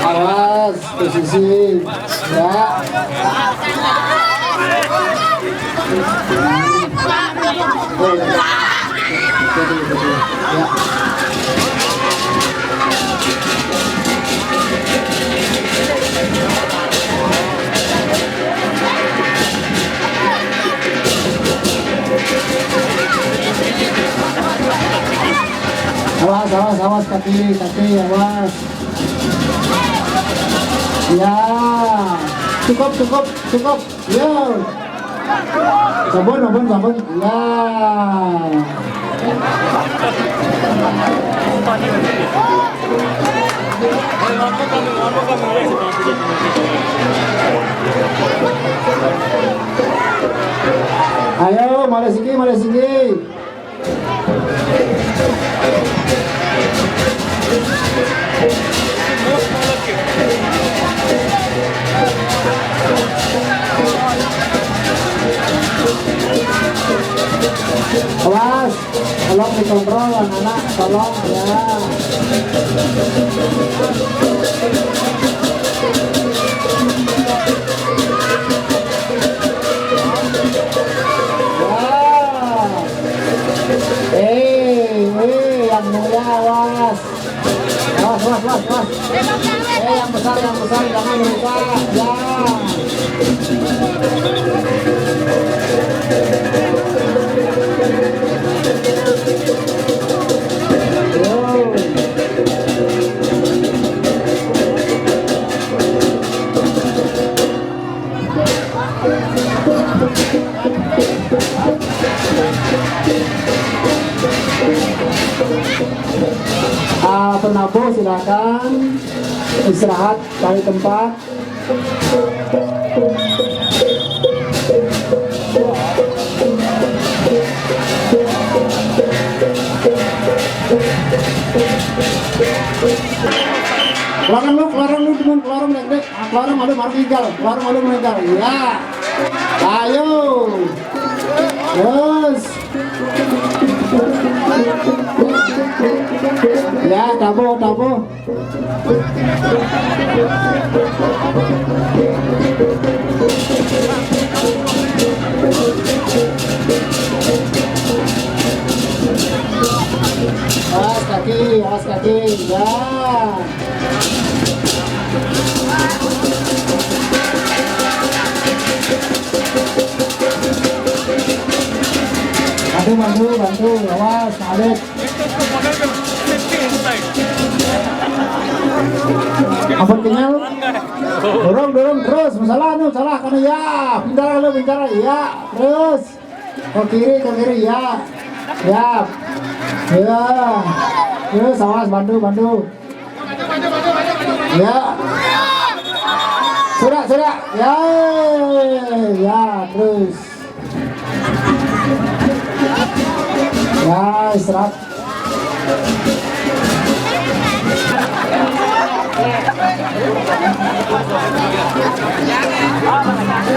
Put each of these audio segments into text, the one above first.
Awas posisi ya. Awas kaki awas. Ya, cukup. Yo. Sabun. Ya. Ayo, mulai sini. Awas, tolong dikontrol anak-anak, tolong ya. Yang mulia awas. Yang besar jangan lupa ya. Penabuh silakan istirahat cari tempat. Keluaran malu meninggal. Ya. Ayo. Terus. Ya, tabuh. Awas kaki, ya. Bantu, awas, Adek. Apa tinggal? Dorong terus, salah karena ya, pintar ya, terus ke kiri ya, terus awas bantu, ya, sudah, ya, terus, ya, istirahat.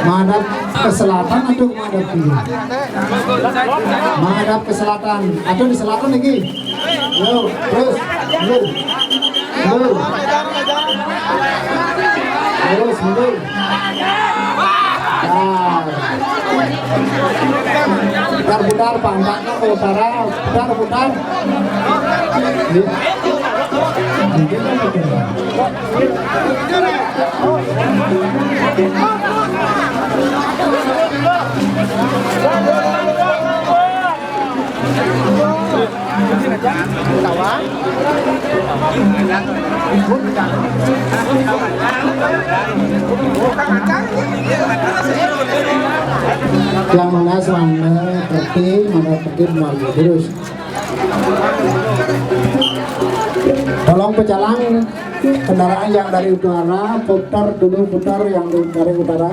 Menghadap ke selatan atau menghadap kiri? Menghadap ke selatan atau di selatan lagi? Yo, terus, mundur. Terus mundur. Putar pantatnya ke utara, putar. Yang mana tertib terus. Tolong pecalang kendaraan yang dari utara putar yang dari utara.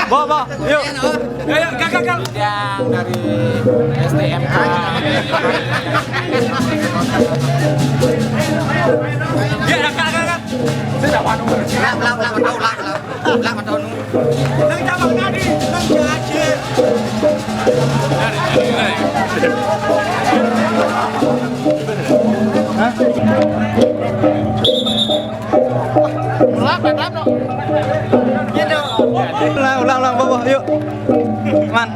Bawa, yuk. Ayo, gagal. Yang dari STMK. Ya, gagal. Sudah panu. Lang tahu. Nang cabang nadi, nang jaje. Hah? Lap dong. Ulang bawa yuk. Man.